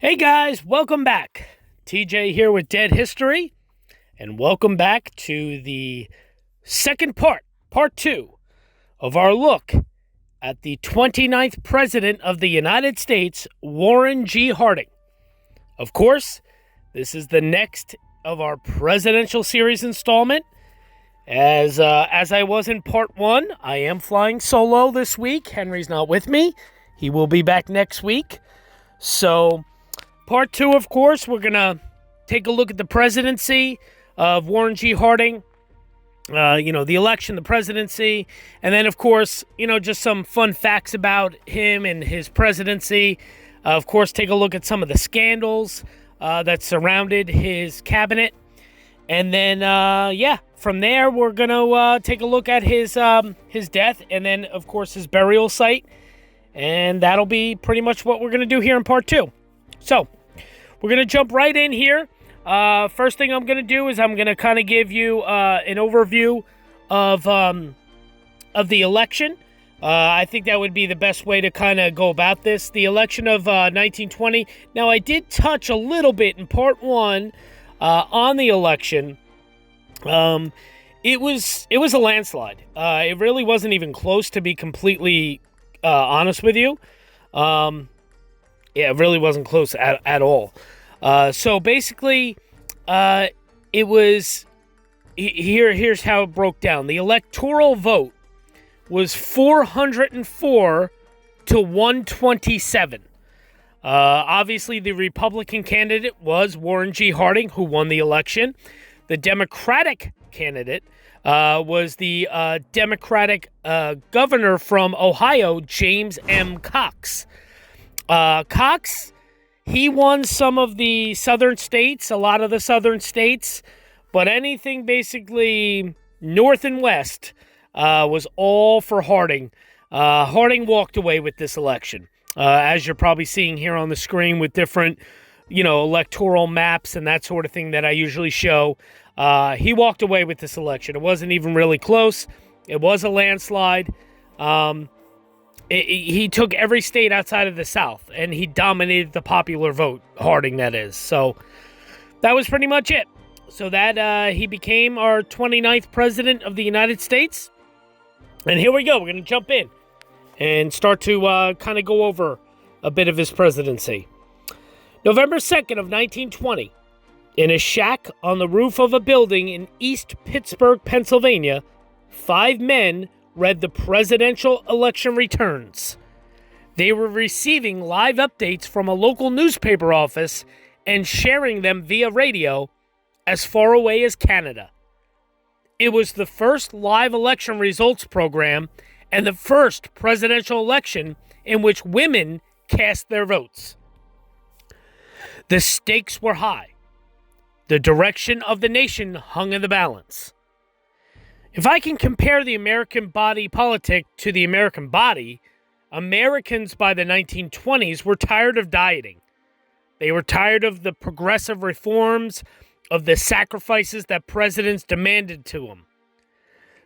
Hey guys, welcome back. TJ here with Dead History, and welcome back to the second part 2, of our look at the 29th President of the United States, Warren G. Harding. Of course, this is the next of our presidential series installment. As I was in part 1, I am flying solo this week. Henry's not with me. He will be back next week. So, part 2, of course, we're going to take a look at the presidency of Warren G. Harding, the election, the presidency, and then, of course, just some fun facts about him and his presidency. Of course, take a look at some of the scandals that surrounded his cabinet. And then, from there, we're going to take a look at his death and then, of course, his burial site. And that'll be pretty much what we're going to do here in part 2. So, we're going to jump right in here. First thing I'm going to do is I'm going to kind of give you an overview of the election. I think that would be the best way to kind of go about this. The election of 1920. Now, I did touch a little bit in part 1 on the election. It was a landslide. It really wasn't even close, to be completely honest with you. It really wasn't close at all. So basically, it was here's how it broke down. The electoral vote was 404 to 127. Obviously, the Republican candidate was Warren G. Harding, who won the election. The Democratic candidate was the Democratic governor from Ohio, James M. Cox. Cox, he won some of the southern states, a lot of the southern states, but anything basically north and west was all for Harding. Harding walked away with this election, as you're probably seeing here on the screen with different, electoral maps and that sort of thing that I usually show. He walked away with this election. It wasn't even really close. It was a landslide. He took every state outside of the South, and he dominated the popular vote, Harding, that is. So that was pretty much it. So that he became our 29th president of the United States. And here we go. We're going to jump in and start to kind of go over a bit of his presidency. November 2nd of 1920, in a shack on the roof of a building in East Pittsburgh, Pennsylvania, 5 men read the presidential election returns. They were receiving live updates from a local newspaper office and sharing them via radio as far away as Canada. It was the first live election results program and the first presidential election in which women cast their votes. The stakes were high. The direction of the nation hung in the balance. If I can compare the American body politic to the American body, Americans by the 1920s were tired of dieting. They were tired of the progressive reforms, of the sacrifices that presidents demanded to them.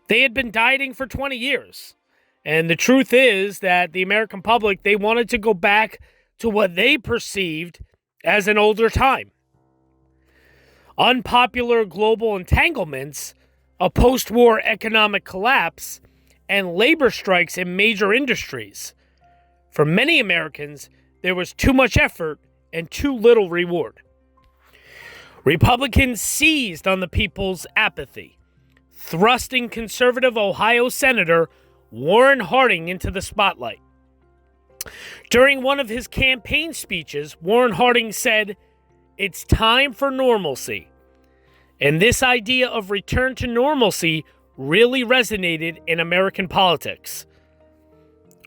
They had been dieting for 20 years. And the truth is that the American public, they wanted to go back to what they perceived as an older time. Unpopular global entanglements, a post-war economic collapse, and labor strikes in major industries. For many Americans, there was too much effort and too little reward. Republicans seized on the people's apathy, thrusting conservative Ohio Senator Warren Harding into the spotlight. During one of his campaign speeches, Warren Harding said, "It's time for normalcy." And this idea of return to normalcy really resonated in American politics.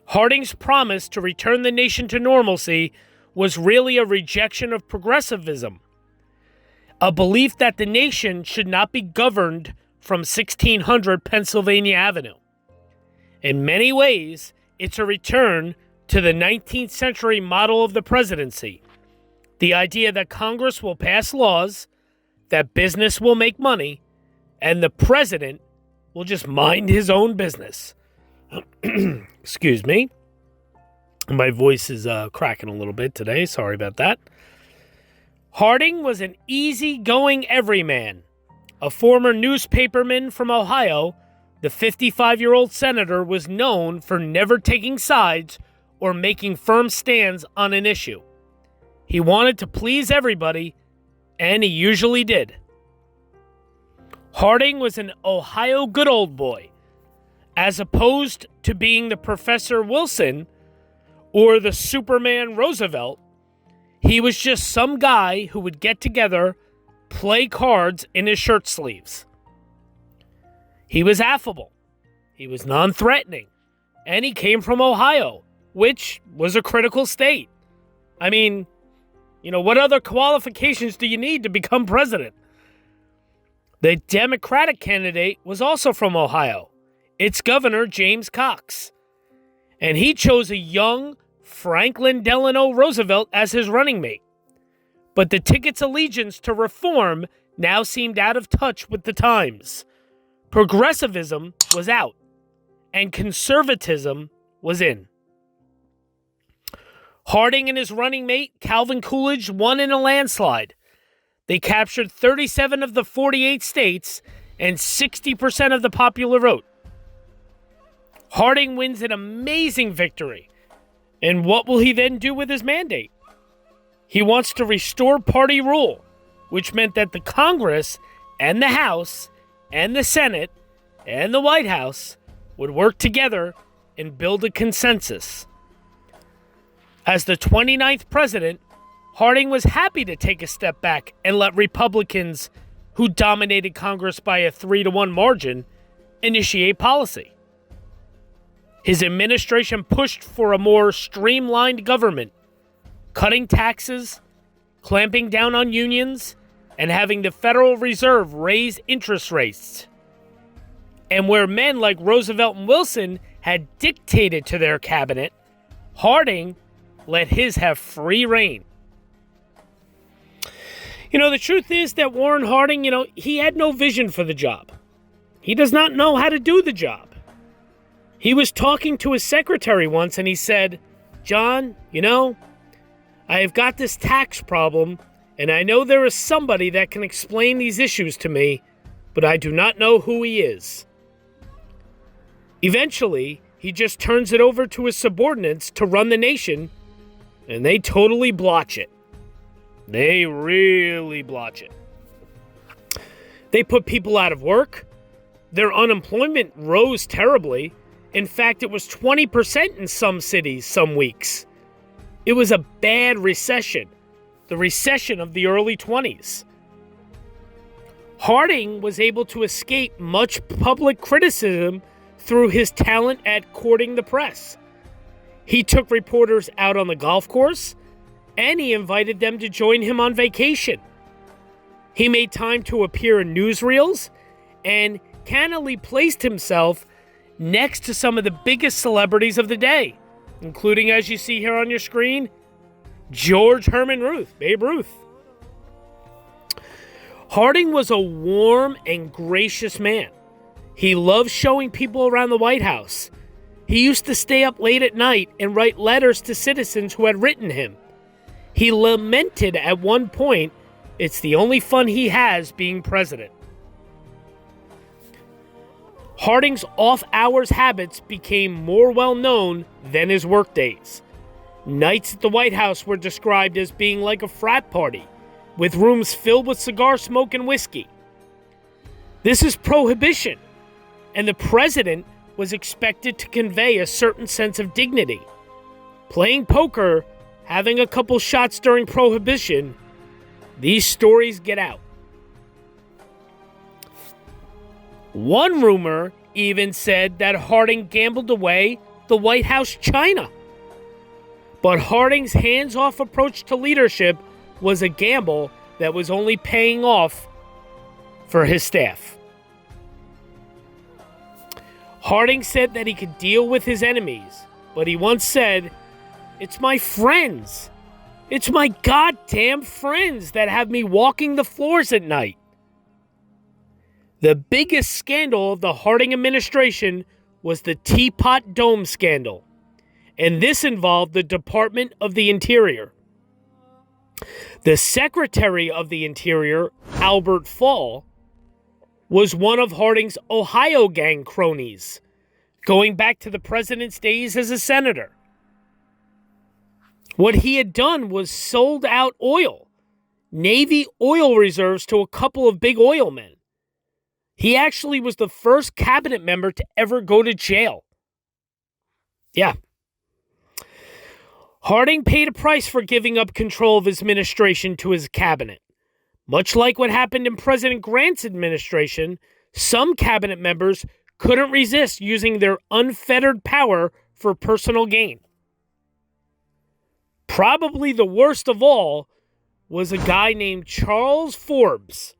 Harding's promise to return the nation to normalcy was really a rejection of progressivism, a belief that the nation should not be governed from 1600 Pennsylvania Avenue. In many ways, it's a return to the 19th century model of the presidency, the idea that Congress will pass laws, that business will make money, and the president will just mind his own business. Excuse me. My voice is cracking a little bit today. Sorry about that. Harding was an easygoing everyman. A former newspaperman from Ohio, the 55-year-old senator was known for never taking sides or making firm stands on an issue. He wanted to please everybody, and he usually did. Harding was an Ohio good old boy, as opposed to being the Professor Wilson or the Superman Roosevelt. He was just some guy who would get together, play cards in his shirt sleeves. He was affable, he was non-threatening, and he came from Ohio, which was a critical state. I mean, what other qualifications do you need to become president? The Democratic candidate was also from Ohio. Its governor, James Cox. And he chose a young Franklin Delano Roosevelt as his running mate. But the ticket's allegiance to reform now seemed out of touch with the times. Progressivism was out, and conservatism was in. Harding and his running mate, Calvin Coolidge, won in a landslide. They captured 37 of the 48 states and 60% of the popular vote. Harding wins an amazing victory. And what will he then do with his mandate? He wants to restore party rule, which meant that the Congress and the House and the Senate and the White House would work together and build a consensus. As the 29th president, Harding was happy to take a step back and let Republicans, who dominated Congress by a 3-1 margin, initiate policy. His administration pushed for a more streamlined government, cutting taxes, clamping down on unions, and having the Federal Reserve raise interest rates. And where men like Roosevelt and Wilson had dictated to their cabinet, Harding let his have free rein. The truth is that Warren Harding, he had no vision for the job. He does not know how to do the job. He was talking to his secretary once and he said, "John, I have got this tax problem and I know there is somebody that can explain these issues to me, but I do not know who he is." Eventually, he just turns it over to his subordinates to run the nation, and they totally blotch it. They really blotch it. They put people out of work. Their unemployment rose terribly. In fact, it was 20% in some cities some weeks. It was a bad recession, the recession of the early 20s. Harding was able to escape much public criticism through his talent at courting the press. He took reporters out on the golf course, and he invited them to join him on vacation. He made time to appear in newsreels and cannily placed himself next to some of the biggest celebrities of the day, including, as you see here on your screen, George Herman Ruth, Babe Ruth. Harding was a warm and gracious man. He loved showing people around the White House. He used to stay up late at night and write letters to citizens who had written him. He lamented at one point, "It's the only fun he has being president." Harding's off-hours habits became more well-known than his workdays. Nights at the White House were described as being like a frat party, with rooms filled with cigar smoke and whiskey. This is prohibition, and the president was expected to convey a certain sense of dignity. Playing poker, having a couple shots during prohibition, these stories get out. One rumor even said that Harding gambled away the White House china. But Harding's hands-off approach to leadership was a gamble that was only paying off for his staff. Harding said that he could deal with his enemies, but he once said, "It's my friends. It's my goddamn friends that have me walking the floors at night." The biggest scandal of the Harding administration was the Teapot Dome scandal, and this involved the Department of the Interior. The Secretary of the Interior, Albert Fall, was one of Harding's Ohio gang cronies, going back to the president's days as a senator. What he had done was sold out oil, Navy oil reserves, to a couple of big oil men. He actually was the first cabinet member to ever go to jail. Yeah. Harding paid a price for giving up control of his administration to his cabinet. Much like what happened in President Grant's administration, some cabinet members couldn't resist using their unfettered power for personal gain. Probably the worst of all was a guy named Charles Forbes.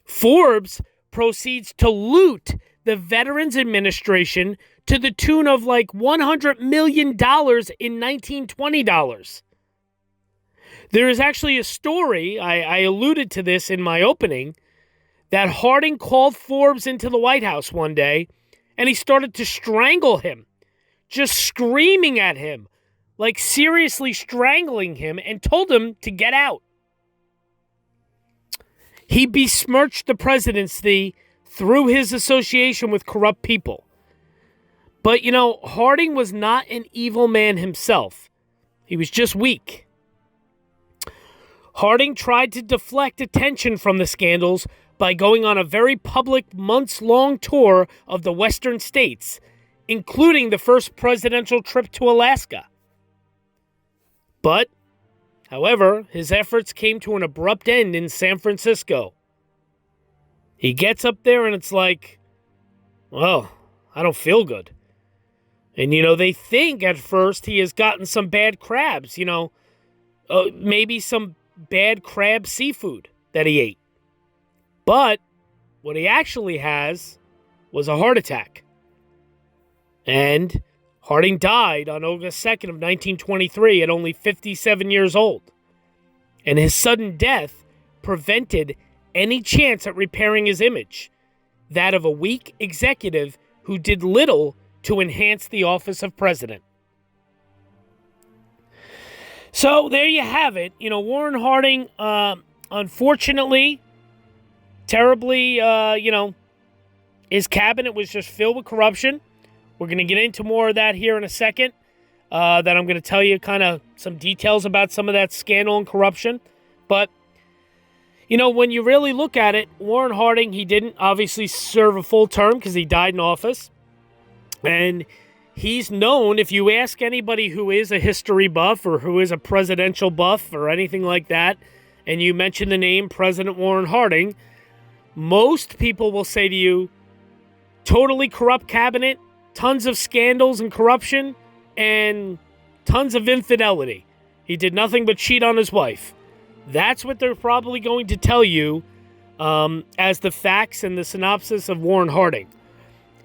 Forbes proceeds to loot the Veterans Administration to the tune of like $100 million in 1920 dollars. There is actually a story, I alluded to this in my opening, that Harding called Forbes into the White House one day and he started to strangle him, just screaming at him, like seriously strangling him, and told him to get out. He besmirched the presidency through his association with corrupt people. But, Harding was not an evil man himself. He was just weak. Harding tried to deflect attention from the scandals by going on a very public months-long tour of the western states, including the first presidential trip to Alaska. But, however, his efforts came to an abrupt end in San Francisco. He gets up there and it's like, well, I don't feel good. And, they think at first he has gotten some bad crabs, maybe some bad crab seafood that he ate. But what he actually has was a heart attack. And Harding died on August 2nd of 1923 at only 57 years old. And his sudden death prevented any chance at repairing his image, that of a weak executive who did little to enhance the office of president. So there you have it. Warren Harding, unfortunately, terribly, his cabinet was just filled with corruption. We're going to get into more of that here in a second. That I'm going to tell you kind of some details about some of that scandal and corruption. But, when you really look at it, Warren Harding, he didn't obviously serve a full term because he died in office. And he's known, if you ask anybody who is a history buff or who is a presidential buff or anything like that, and you mention the name President Warren Harding, most people will say to you, totally corrupt cabinet, tons of scandals and corruption, and tons of infidelity. He did nothing but cheat on his wife. That's what they're probably going to tell you as the facts and the synopsis of Warren Harding.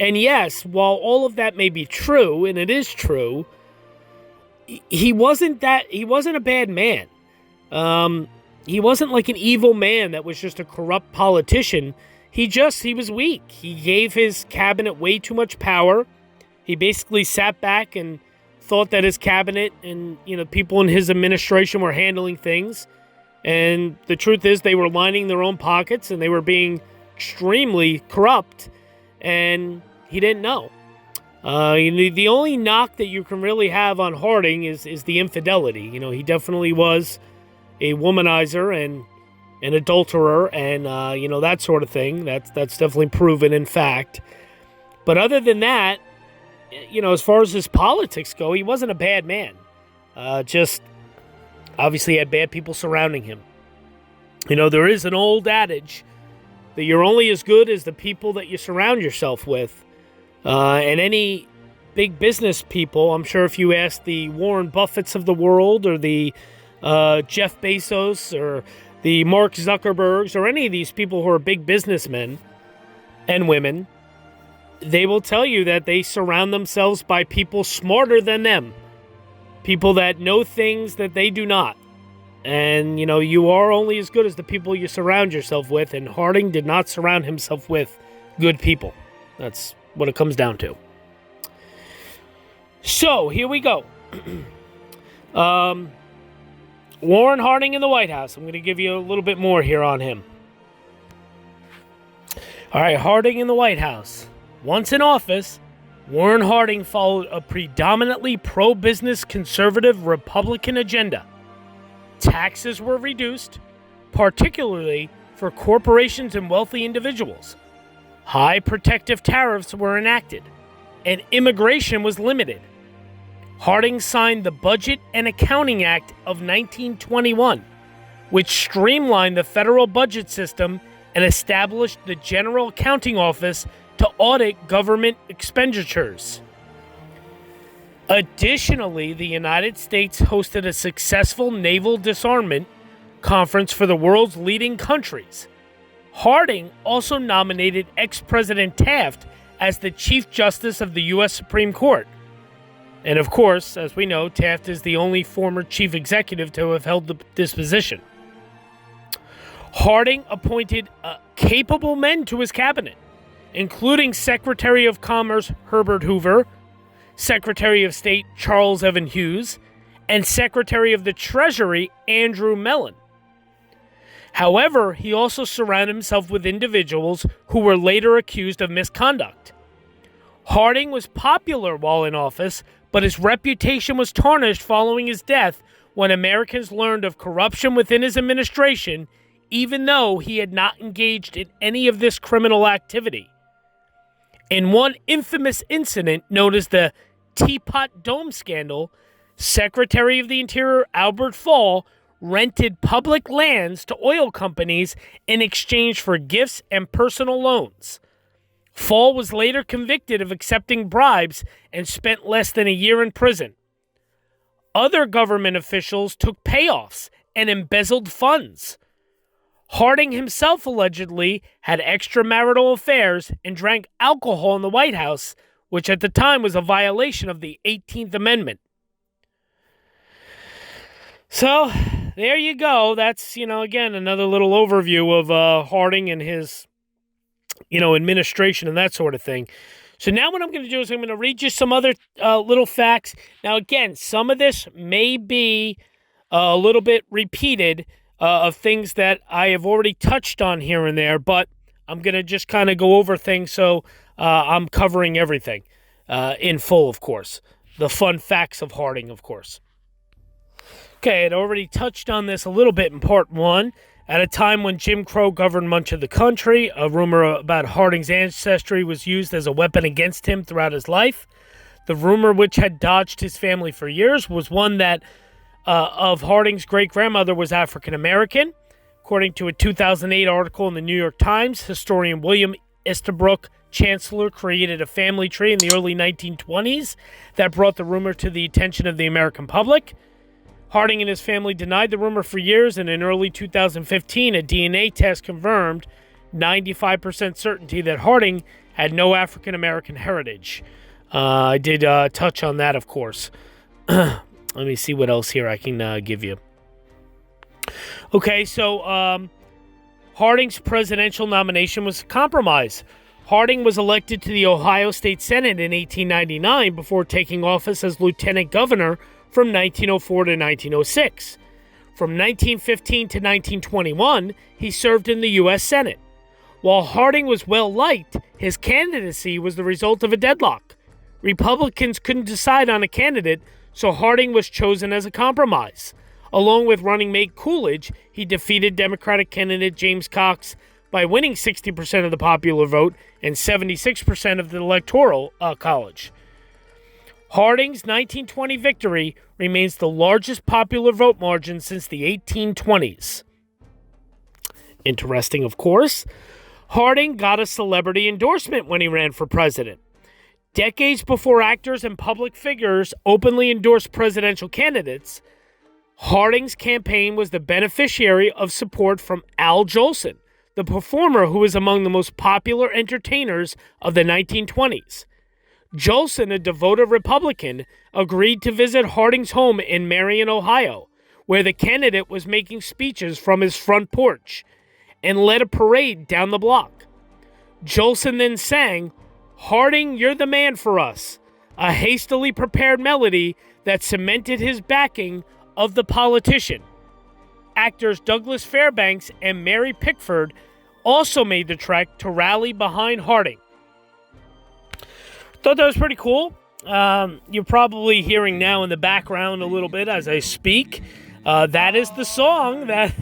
And yes, while all of that may be true, and it is true, he wasn't a bad man. He wasn't like an evil man that was just a corrupt politician. He was weak. He gave his cabinet way too much power. He basically sat back and thought that his cabinet and, people in his administration were handling things. And the truth is they were lining their own pockets and they were being extremely corrupt. And he didn't know. The only knock that you can really have on Harding is the infidelity. He definitely was a womanizer and an adulterer and, that sort of thing. That's definitely proven in fact. But other than that, as far as his politics go, he wasn't a bad man. Just obviously had bad people surrounding him. There is an old adage that you're only as good as the people that you surround yourself with. And any big business people, I'm sure if you ask the Warren Buffetts of the world or the Jeff Bezos or the Mark Zuckerbergs or any of these people who are big businessmen and women, they will tell you that they surround themselves by people smarter than them, people that know things that they do not. And, you are only as good as the people you surround yourself with, and Harding did not surround himself with good people. That's what it comes down to. So, here we go. Warren Harding in the White House. I'm going to give you a little bit more here on him. All right, Harding in the White House. Once in office, Warren Harding followed a predominantly pro-business conservative Republican agenda. Taxes were reduced, particularly for corporations and wealthy individuals. High protective tariffs were enacted, and immigration was limited. Harding signed the Budget and Accounting Act of 1921, which streamlined the federal budget system and established the General Accounting Office to audit government expenditures. Additionally, the United States hosted a successful naval disarmament conference for the world's leading countries. Harding also nominated ex-President Taft as the Chief Justice of the U.S. Supreme Court. And of course, as we know, Taft is the only former chief executive to have held this position. Harding appointed capable men to his cabinet, including Secretary of Commerce Herbert Hoover, Secretary of State Charles Evan Hughes, and Secretary of the Treasury Andrew Mellon. However, he also surrounded himself with individuals who were later accused of misconduct. Harding was popular while in office, but his reputation was tarnished following his death when Americans learned of corruption within his administration, even though he had not engaged in any of this criminal activity. In one infamous incident known as the Teapot Dome scandal, Secretary of the Interior Albert Fall rented public lands to oil companies in exchange for gifts and personal loans. Fall was later convicted of accepting bribes and spent less than a year in prison. Other government officials took payoffs and embezzled funds. Harding himself allegedly had extramarital affairs and drank alcohol in the White House, which at the time was a violation of the 18th Amendment. So, there you go. That's, again, another little overview of Harding and his, administration and that sort of thing. So now what I'm going to do is I'm going to read you some other little facts. Now, again, some of this may be a little bit repeated of things that I have already touched on here and there, but I'm going to just kind of go over things so I'm covering everything in full, of course. The fun facts of Harding, of course. Okay, I had already touched on this a little bit in part one. At a time when Jim Crow governed much of the country, a rumor about Harding's ancestry was used as a weapon against him throughout his life. The rumor, which had dogged his family for years, was one that of Harding's great-grandmother was African-American. According to a 2008 article in the New York Times, historian William Estabrook Chancellor created a family tree in the early 1920s that brought the rumor to the attention of the American public. Harding and his family denied the rumor for years, and in early 2015, a DNA test confirmed 95% certainty that Harding had no African-American heritage. I did touch on that, of course. Let me see what else here I can give you. Okay, so Harding's presidential nomination was a compromise. Harding was elected to the Ohio State Senate in 1899 before taking office as lieutenant governor from 1904 to 1906. From 1915 to 1921, he served in the U.S. Senate. While Harding was well-liked, his candidacy was the result of a deadlock. Republicans couldn't decide on a candidate, so Harding was chosen as a compromise. Along with running mate Coolidge, he defeated Democratic candidate James Cox by winning 60% of the popular vote and 76% of the Electoral College. Harding's 1920 victory remains the largest popular vote margin since the 1820s. Interesting, of course. Harding got a celebrity endorsement when he ran for president. Decades before actors and public figures openly endorsed presidential candidates, Harding's campaign was the beneficiary of support from Al Jolson, the performer who was among the most popular entertainers of the 1920s. Jolson, a devoted Republican, agreed to visit Harding's home in Marion, Ohio, where the candidate was making speeches from his front porch, and led a parade down the block. Jolson then sang, "Harding, You're the Man for Us," a hastily prepared melody that cemented his backing of the politician. actors Douglas Fairbanks and Mary Pickford also made the trek to rally behind Harding. Thought that was pretty cool. You're probably hearing now in the background a little bit as I speak. That is the song that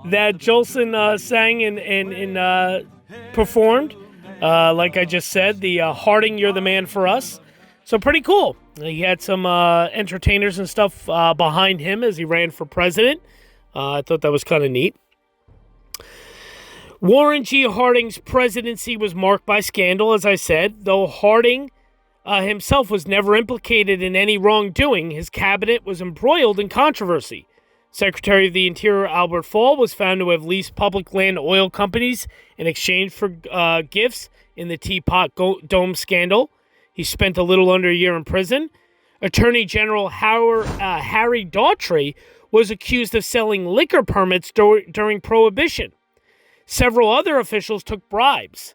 that Jolson sang and performed. Like I just said, the Harding, You're the Man for Us. So pretty cool. He had some entertainers and stuff behind him as he ran for president. I thought that was kind of neat. Warren G. Harding's presidency was marked by scandal, as I said. Though Harding himself was never implicated in any wrongdoing, his cabinet was embroiled in controversy. Secretary of the Interior Albert Fall was found to have leased public land to oil companies in exchange for gifts in the Teapot Dome scandal. He spent a little under a year in prison. Attorney General Harry Daughtry was accused of selling liquor permits during Prohibition. Several other officials took bribes.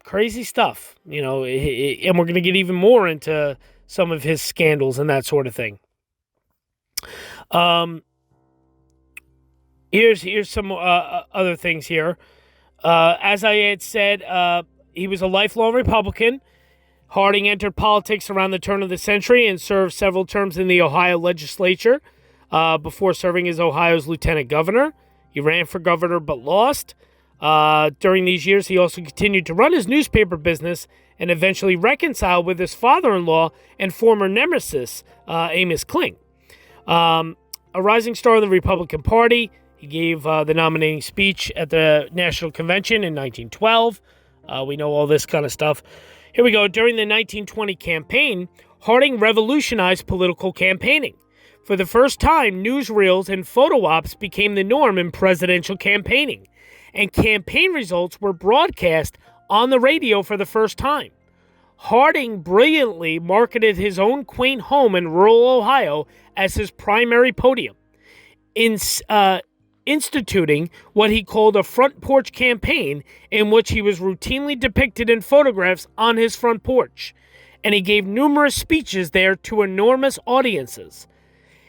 Crazy stuff, and we're going to get even more into some of his scandals and that sort of thing. Here's some other things here. As I had said, he was a lifelong Republican. Harding entered politics around the turn of the century and served several terms in the Ohio legislature before serving as Ohio's lieutenant governor. He ran for governor but lost. During these years, he also continued to run his newspaper business and eventually reconciled with his father-in-law and former nemesis, Amos Kling. A rising star of the Republican Party, he gave the nominating speech at the National Convention in 1912. We know all this kind of stuff. Here we go. During the 1920 campaign, Harding revolutionized political campaigning. For the first time, newsreels and photo ops became the norm in presidential campaigning, and campaign results were broadcast on the radio for the first time. Harding brilliantly marketed his own quaint home in rural Ohio as his primary podium, instituting what he called a front porch campaign, in which he was routinely depicted in photographs on his front porch, and he gave numerous speeches there to enormous audiences.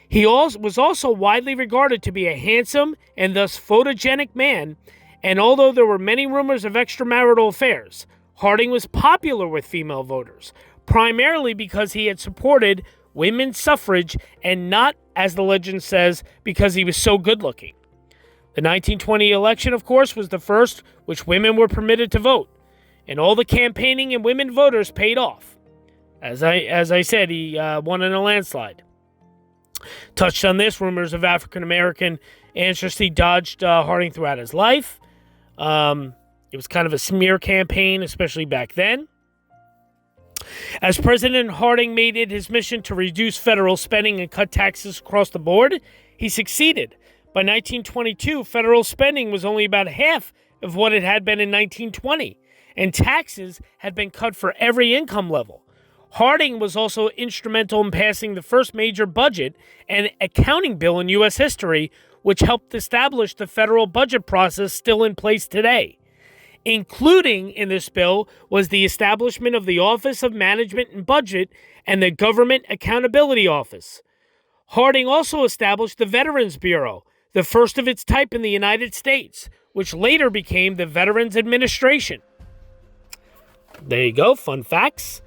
He was also widely regarded to be a handsome and thus photogenic man, and although there were many rumors of extramarital affairs, Harding was popular with female voters, primarily because he had supported women's suffrage and not, as the legend says, because he was so good-looking. The 1920 election, of course, was the first which women were permitted to vote, and all the campaigning and women voters paid off. As I said, he won in a landslide. Touched on this, rumors of African-American ancestry dodged Harding throughout his life. It was kind of a smear campaign, especially back then. As President, Harding made it his mission to reduce federal spending and cut taxes across the board. He succeeded. By 1922, federal spending was only about half of what it had been in 1920, and taxes had been cut for every income level. Harding was also instrumental in passing the first major budget and accounting bill in U.S. history, which helped establish the federal budget process still in place today. Including in this bill was the establishment of the Office of Management and Budget and the Government Accountability Office. Harding also established the Veterans Bureau, the first of its type in the United States, which later became the Veterans Administration. There you go, fun facts.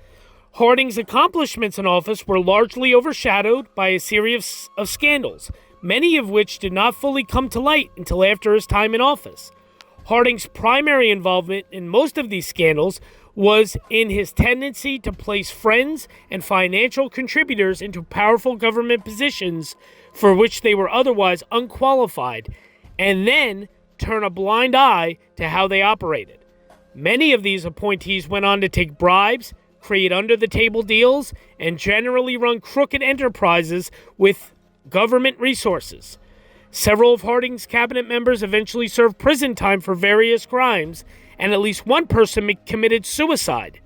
Harding's accomplishments in office were largely overshadowed by a series of scandals, many of which did not fully come to light until after his time in office. Harding's primary involvement in most of these scandals was in his tendency to place friends and financial contributors into powerful government positions for which they were otherwise unqualified, and then turn a blind eye to how they operated. Many of these appointees went on to take bribes, create under-the-table deals, and generally run crooked enterprises with government resources. Several of Harding's cabinet members eventually served prison time for various crimes, and at least one person committed suicide.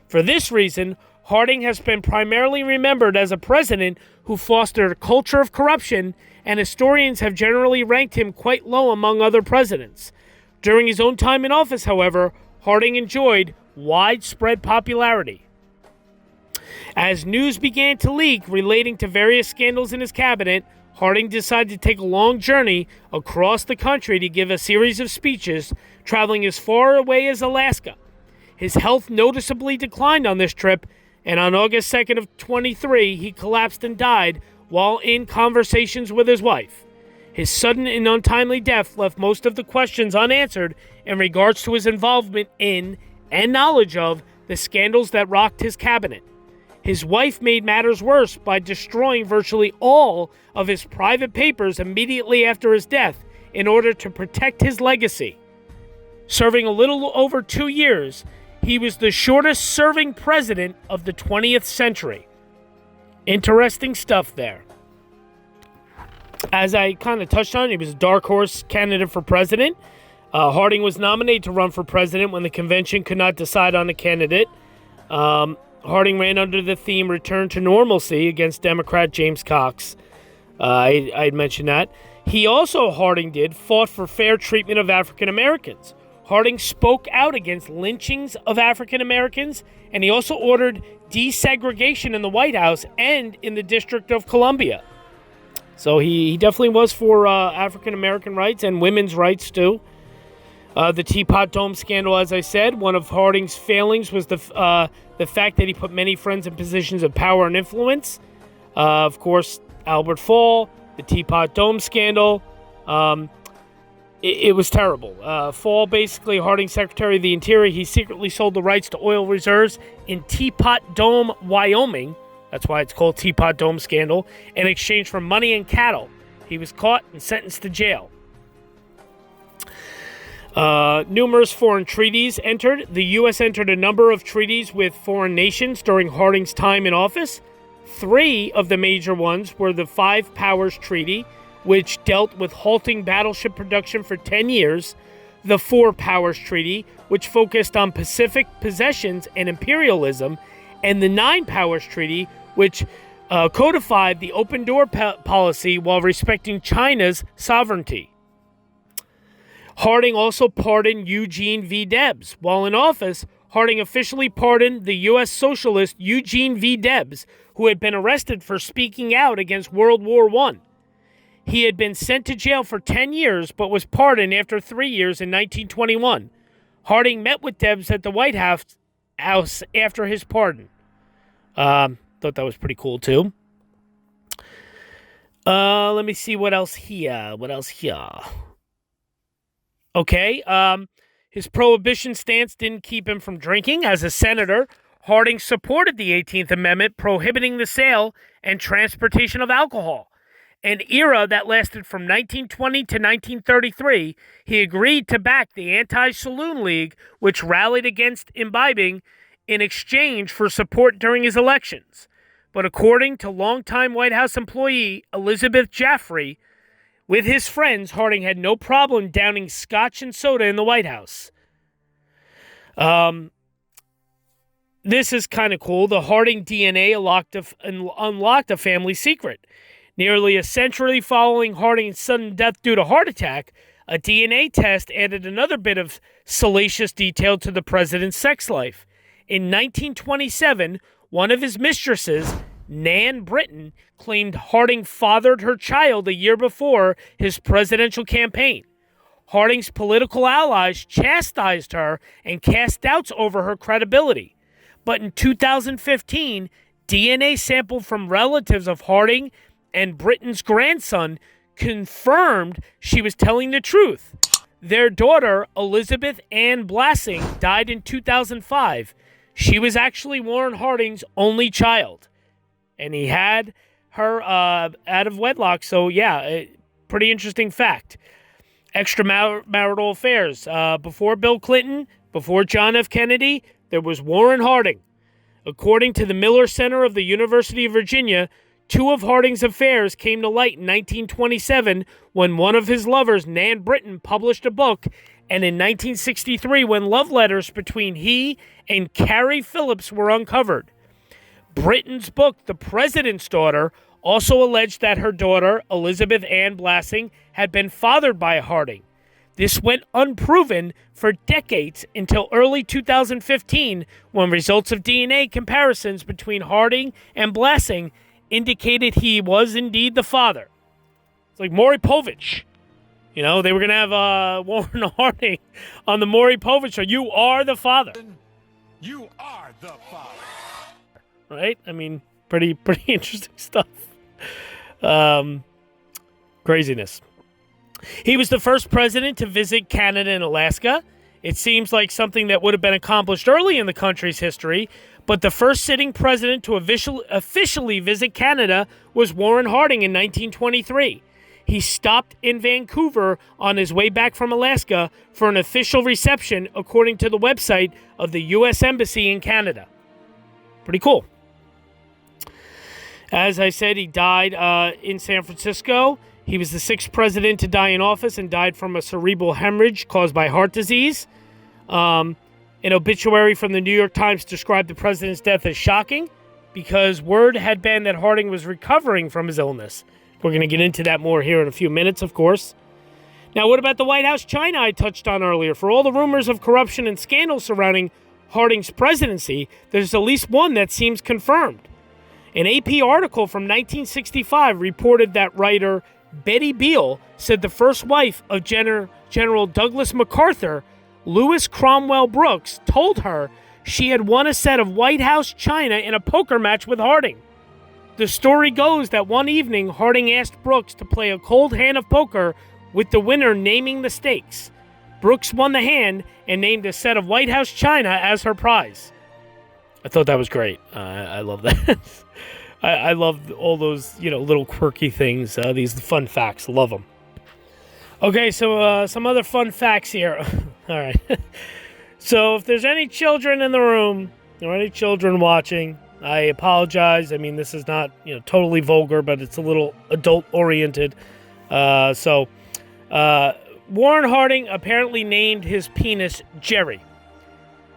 For this reason, Harding has been primarily remembered as a president who fostered a culture of corruption, and historians have generally ranked him quite low among other presidents. During his own time in office, however, Harding enjoyed widespread popularity. As news began to leak relating to various scandals in his cabinet, Harding decided to take a long journey across the country to give a series of speeches, traveling as far away as Alaska. His health noticeably declined on this trip, and on August 2nd of 23, he collapsed and died while in conversations with his wife. His sudden and untimely death left most of the questions unanswered in regards to his involvement in and knowledge of the scandals that rocked his cabinet. His wife made matters worse by destroying virtually all of his private papers immediately after his death in order to protect his legacy. Serving a little over 2 years, he was the shortest-serving president of the 20th century. Interesting stuff there. As I kind of touched on, he was a dark horse candidate for president. Harding was nominated to run for president when the convention could not decide on a candidate. Harding ran under the theme Return to Normalcy against Democrat James Cox. I had mentioned that. Harding fought for fair treatment of African Americans. Harding spoke out against lynchings of African Americans, and he also ordered desegregation in the White House and in the District of Columbia. So he definitely was for African American rights and women's rights too. The Teapot Dome scandal, as I said, one of Harding's failings was the fact that he put many friends in positions of power and influence. Of course, Albert Fall, the Teapot Dome scandal. It was terrible. Fall, basically, Harding's Secretary of the Interior, he secretly sold the rights to oil reserves in Teapot Dome, Wyoming. That's why it's called Teapot Dome scandal, in exchange for money and cattle. He was caught and sentenced to jail. Numerous foreign treaties entered. The U.S. entered a number of treaties with foreign nations during Harding's time in office. 3 of the major ones were the Five Powers Treaty, which dealt with halting battleship production for 10 years, the Four Powers Treaty, which focused on Pacific possessions and imperialism, and the Nine Powers Treaty, which codified the open door policy while respecting China's sovereignty. Harding also pardoned Eugene V. Debs. While in office, Harding officially pardoned the U.S. socialist Eugene V. Debs, who had been arrested for speaking out against World War I. He had been sent to jail for 10 years, but was pardoned after 3 years in 1921. Harding met with Debs at the White House after his pardon. Thought that was pretty cool, too. Let me see what else here. Okay, his prohibition stance didn't keep him from drinking. As a senator, Harding supported the 18th Amendment prohibiting the sale and transportation of alcohol. An era that lasted from 1920 to 1933, he agreed to back the Anti-Saloon League, which rallied against imbibing in exchange for support during his elections. But according to longtime White House employee Elizabeth Jaffrey, with his friends, Harding had no problem downing scotch and soda in the White House. This is kind of cool. The Harding DNA unlocked a family secret. Nearly a century following Harding's sudden death due to heart attack, a DNA test added another bit of salacious detail to the president's sex life. In 1927, one of his mistresses, Nan Britton, claimed Harding fathered her child a year before his presidential campaign. Harding's political allies chastised her and cast doubts over her credibility. But in 2015, DNA sampled from relatives of Harding and Britton's grandson confirmed she was telling the truth. Their daughter, Elizabeth Ann Blassing, died in 2005. She was actually Warren Harding's only child, and he had her out of wedlock. So, yeah, pretty interesting fact. Extramarital affairs. Before Bill Clinton, before John F. Kennedy, there was Warren Harding. According to the Miller Center of the University of Virginia, 2 of Harding's affairs came to light in 1927 when one of his lovers, Nan Britton, published a book, and in 1963 when love letters between he and Carrie Phillips were uncovered. Britton's book, The President's Daughter, also alleged that her daughter, Elizabeth Ann Blassing, had been fathered by Harding. This went unproven for decades until early 2015 when results of DNA comparisons between Harding and Blassing indicated he was indeed the father. It's like Maury Povich. You know, they were going to have Warren Harding on the Maury Povich show. You are the father. You are the father. Right? I mean, pretty interesting stuff. Craziness. He was the first president to visit Canada and Alaska. It seems like something that would have been accomplished early in the country's history, but the first sitting president to officially visit Canada was Warren Harding in 1923. He stopped in Vancouver on his way back from Alaska for an official reception, according to the website of the U.S. Embassy in Canada. Pretty cool. As I said, he died in San Francisco. He was the sixth president to die in office and died from a cerebral hemorrhage caused by heart disease. An obituary from the New York Times described the president's death as shocking because word had been that Harding was recovering from his illness. We're going to get into that more here in a few minutes, of course. Now, what about the White House China I touched on earlier? For all the rumors of corruption and scandals surrounding Harding's presidency, there's at least one that seems confirmed. An AP article from 1965 reported that writer Betty Beale said the first wife of General Douglas MacArthur, Louis Cromwell Brooks, told her she had won a set of White House china in a poker match with Harding. The story goes that one evening, Harding asked Brooks to play a cold hand of poker with the winner naming the stakes. Brooks won the hand and named a set of White House china as her prize. I thought that was great. I love that. I love all those, little quirky things. These fun facts. Love them. Okay, so some other fun facts here. All right. So if there's any children in the room or any children watching, I apologize. I mean, this is not, totally vulgar, but it's a little adult-oriented. Warren Harding apparently named his penis Jerry.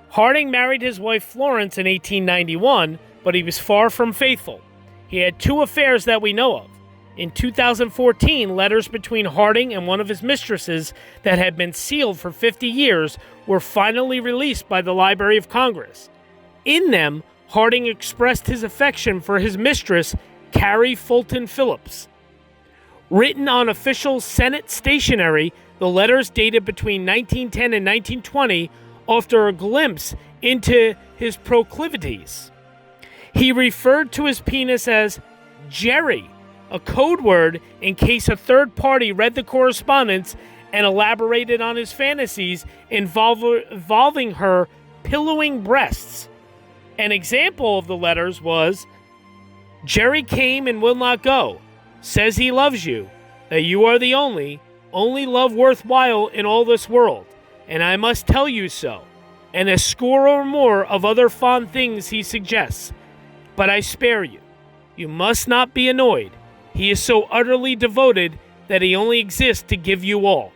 Harding married his wife Florence in 1891, but he was far from faithful. He had two affairs that we know of. In 2014, letters between Harding and one of his mistresses that had been sealed for 50 years were finally released by the Library of Congress. In them, Harding expressed his affection for his mistress, Carrie Fulton Phillips. Written on official Senate stationery, the letters dated between 1910 and 1920 offer a glimpse into his proclivities. He referred to his penis as Jerry, a code word in case a third party read the correspondence and elaborated on his fantasies involving her pillowing breasts. An example of the letters was, Jerry came and will not go, says he loves you, that you are the only love worthwhile in all this world, and I must tell you so, and a score or more of other fond things he suggests. But I spare you. You must not be annoyed. He is so utterly devoted that he only exists to give you all.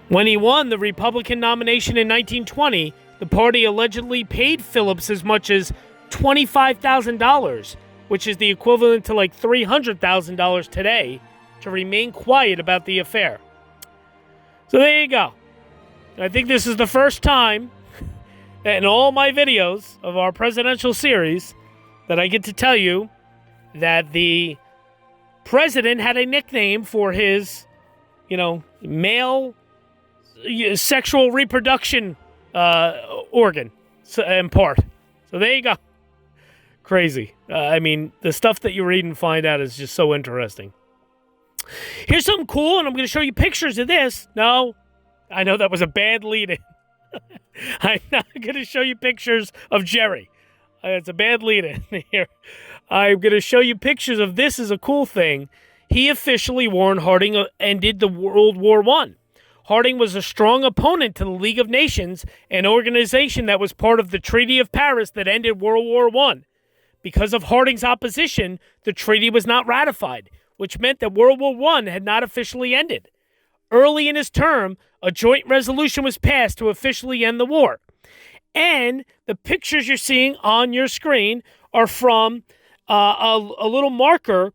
When he won the Republican nomination in 1920, the party allegedly paid Phillips as much as $25,000, which is the equivalent to like $300,000 today, to remain quiet about the affair. So there you go. I think this is the first time in all my videos of our presidential series that I get to tell you that the president had a nickname for his, male sexual reproduction organ and part. So there you go. Crazy. I mean, the stuff that you read and find out is just so interesting. Here's something cool, and I'm going to show you pictures of this. No, I know that was a bad lead-in. I'm not going to show you pictures of Jerry. It's a bad lead-in here. I'm going to show you pictures of this is a cool thing. He officially, Warren Harding, ended the World War I. Harding was a strong opponent to the League of Nations, an organization that was part of the Treaty of Paris that ended World War I. Because of Harding's opposition, the treaty was not ratified, which meant that World War I had not officially ended. Early in his term, a joint resolution was passed to officially end the war. And the pictures you're seeing on your screen are from a little marker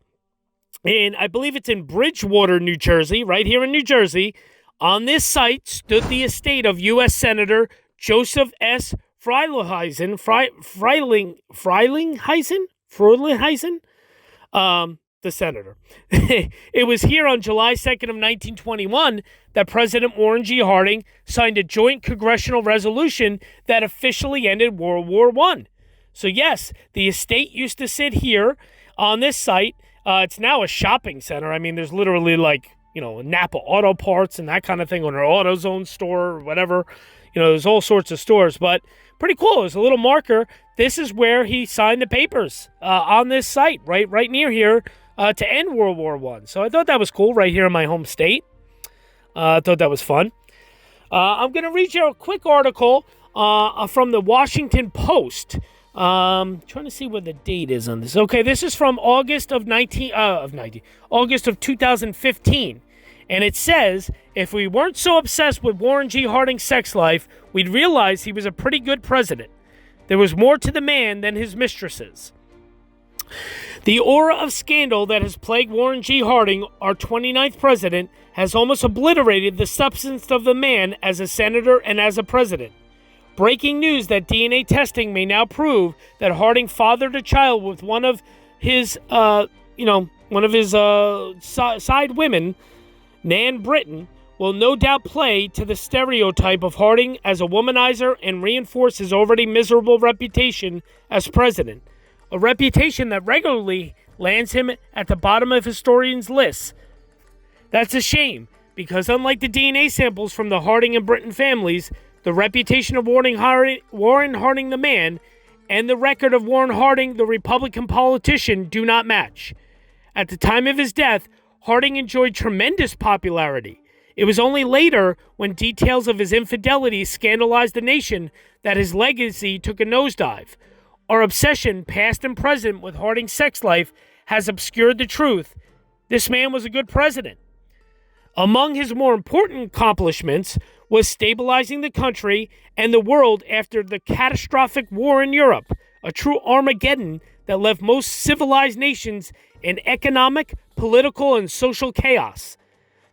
in, I believe it's in Bridgewater, New Jersey, right here in New Jersey. On this site stood the estate of U.S. Senator Joseph S. Freilingheisen, the senator. It was here on July 2nd of 1921 that President Warren G. Harding signed a joint congressional resolution that officially ended World War I. So yes, the estate used to sit here on this site. It's now a shopping center. I mean, there's literally Napa Auto Parts and that kind of thing, or an AutoZone store or whatever. There's all sorts of stores, but pretty cool. There's a little marker. This is where he signed the papers on this site, right near here, to end World War I. So I thought that was cool, right here in my home state. I thought that was fun. I'm going to read you a quick article from the Washington Post. Trying to see what the date is on this. Okay, this is from August of 2015. And it says, if we weren't so obsessed with Warren G. Harding's sex life, we'd realize he was a pretty good president. There was more to the man than his mistresses. The aura of scandal that has plagued Warren G. Harding, our 29th president, has almost obliterated the substance of the man as a senator and as a president. Breaking news that DNA testing may now prove that Harding fathered a child with one of his side women, Nan Britton, will no doubt play to the stereotype of Harding as a womanizer and reinforce his already miserable reputation as president, a reputation that regularly lands him at the bottom of historians' lists. That's a shame, because unlike the DNA samples from the Harding and Britton families, the reputation of Warren Harding the man and the record of Warren Harding the Republican politician do not match. At the time of his death, Harding enjoyed tremendous popularity. It was only later, when details of his infidelity scandalized the nation, that his legacy took a nosedive. Our obsession, past and present, with Harding's sex life has obscured the truth. This man was a good president. Among his more important accomplishments was stabilizing the country and the world after the catastrophic war in Europe, a true Armageddon that left most civilized nations in economic, political, and social chaos.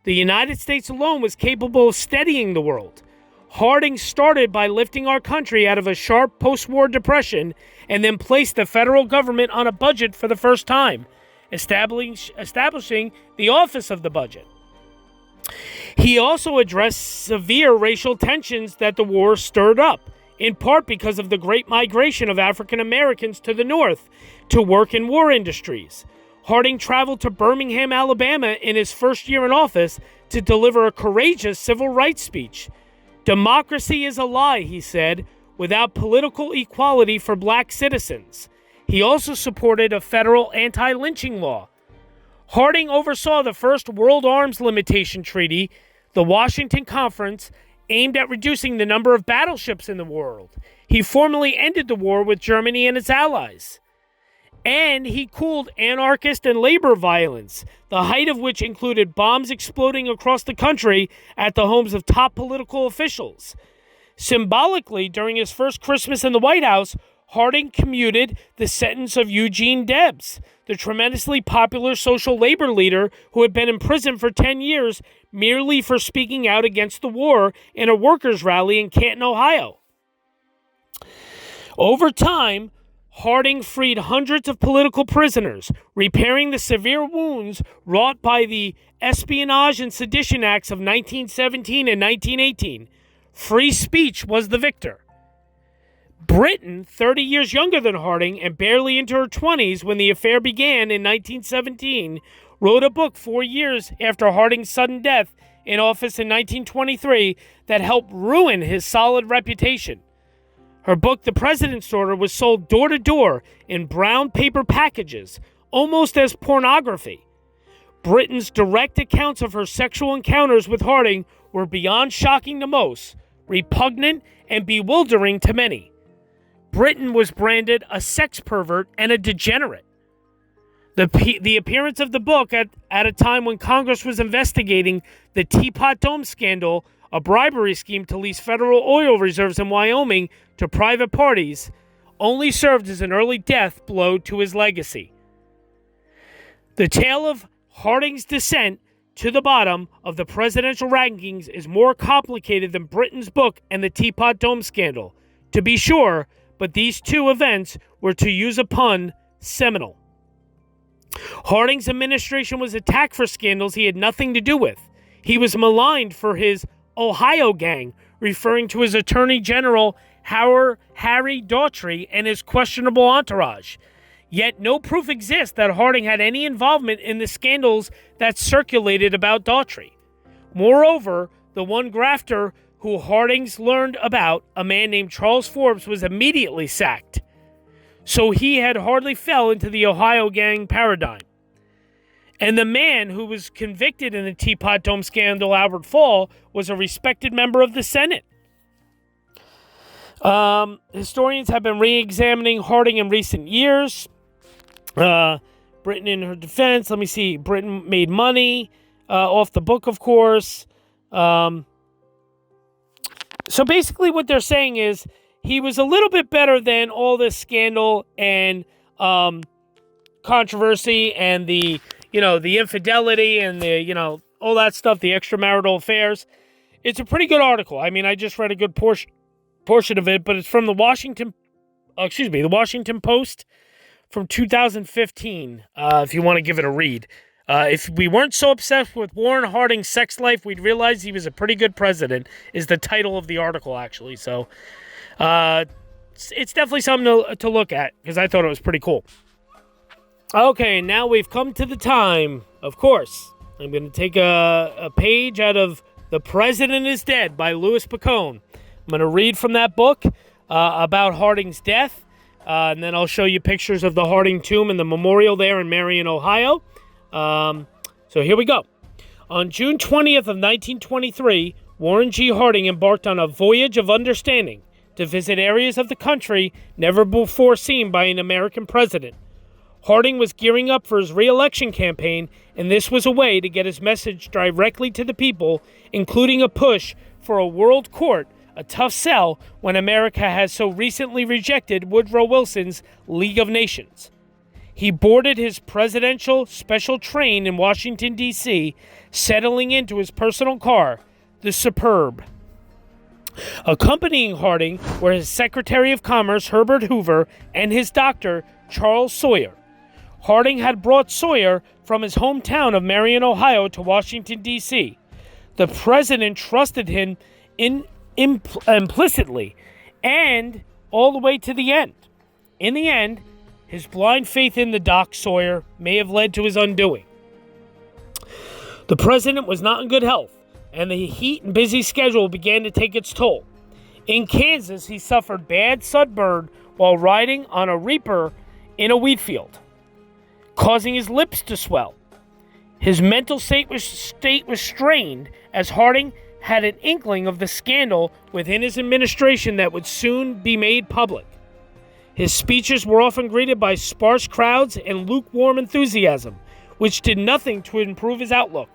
The United States alone was capable of steadying the world. Harding started by lifting our country out of a sharp post-war depression and then placed the federal government on a budget for the first time, establishing the office of the budget. He also addressed severe racial tensions that the war stirred up, in part because of the great migration of African Americans to the North to work in war industries. Harding traveled to Birmingham, Alabama in his first year in office to deliver a courageous civil rights speech. Democracy is a lie, he said, without political equality for black citizens. He also supported a federal anti-lynching law. Harding oversaw the first World Arms Limitation Treaty, the Washington Conference, aimed at reducing the number of battleships in the world. He formally ended the war with Germany and its allies. And he cooled anarchist and labor violence, the height of which included bombs exploding across the country at the homes of top political officials. Symbolically, during his first Christmas in the White House, Harding commuted the sentence of Eugene Debs, the tremendously popular social labor leader who had been in prison for 10 years merely for speaking out against the war in a workers' rally in Canton, Ohio. Over time, Harding freed hundreds of political prisoners, repairing the severe wounds wrought by the Espionage and Sedition Acts of 1917 and 1918. Free speech was the victor. Britton, 30 years younger than Harding and barely into her 20s when the affair began in 1917, wrote a book 4 years after Harding's sudden death in office in 1923 that helped ruin his solid reputation. Her book, The President's Daughter, was sold door to door in brown paper packages, almost as pornography. Britton's direct accounts of her sexual encounters with Harding were beyond shocking to most, repugnant and bewildering to many. Britton was branded a sex pervert and a degenerate. The appearance of the book at a time when Congress was investigating the Teapot Dome scandal, a bribery scheme to lease federal oil reserves in Wyoming to private parties, only served as an early death blow to his legacy. The tale of Harding's descent to the bottom of the presidential rankings is more complicated than Britton's book and the Teapot Dome scandal, to be sure, but these two events were, to use a pun, seminal. Harding's administration was attacked for scandals he had nothing to do with. He was maligned for his Ohio gang, referring to his Attorney General Harry Daughtry and his questionable entourage. Yet no proof exists that Harding had any involvement in the scandals that circulated about Daughtry. Moreover, the one grafter who Harding's learned about, a man named Charles Forbes, was immediately sacked. So he had hardly fell into the Ohio gang paradigm. And the man who was convicted in the Teapot Dome scandal, Albert Fall, was a respected member of the Senate. Historians have been re-examining Harding in recent years. Britain in her defense. Let me see. Britain made money off the book, of course. So basically what they're saying is he was a little bit better than all this scandal and controversy and the infidelity and the, all that stuff, the extramarital affairs. It's a pretty good article. I mean, I just read a good portion of it, but it's from the Washington Post from 2015, if you want to give it a read. If we weren't so obsessed with Warren Harding's sex life, we'd realize he was a pretty good president, is the title of the article, actually. So it's definitely something to look at, because I thought it was pretty cool. Okay, now we've come to the time, of course. I'm going to take a page out of The President is Dead by Louis Picone. I'm going to read from that book about Harding's death, and then I'll show you pictures of the Harding tomb and the memorial there in Marion, Ohio. So here we go. On June 20th of 1923, Warren G. Harding embarked on a voyage of understanding to visit areas of the country never before seen by an American president. Harding was gearing up for his re-election campaign, and this was a way to get his message directly to the people, including a push for a world court, a tough sell when America has so recently rejected Woodrow Wilson's League of Nations. He boarded his presidential special train in Washington, D.C., settling into his personal car, the Superb. Accompanying Harding were his Secretary of Commerce, Herbert Hoover, and his doctor, Charles Sawyer. Harding had brought Sawyer from his hometown of Marion, Ohio, to Washington, D.C. The president trusted him implicitly and all the way to the end. In the end, his blind faith in the Doc Sawyer may have led to his undoing. The president was not in good health, and the heat and busy schedule began to take its toll. In Kansas, he suffered bad sunburn while riding on a reaper in a wheat field, causing his lips to swell. His mental state was strained as Harding had an inkling of the scandal within his administration that would soon be made public. His speeches were often greeted by sparse crowds and lukewarm enthusiasm, which did nothing to improve his outlook.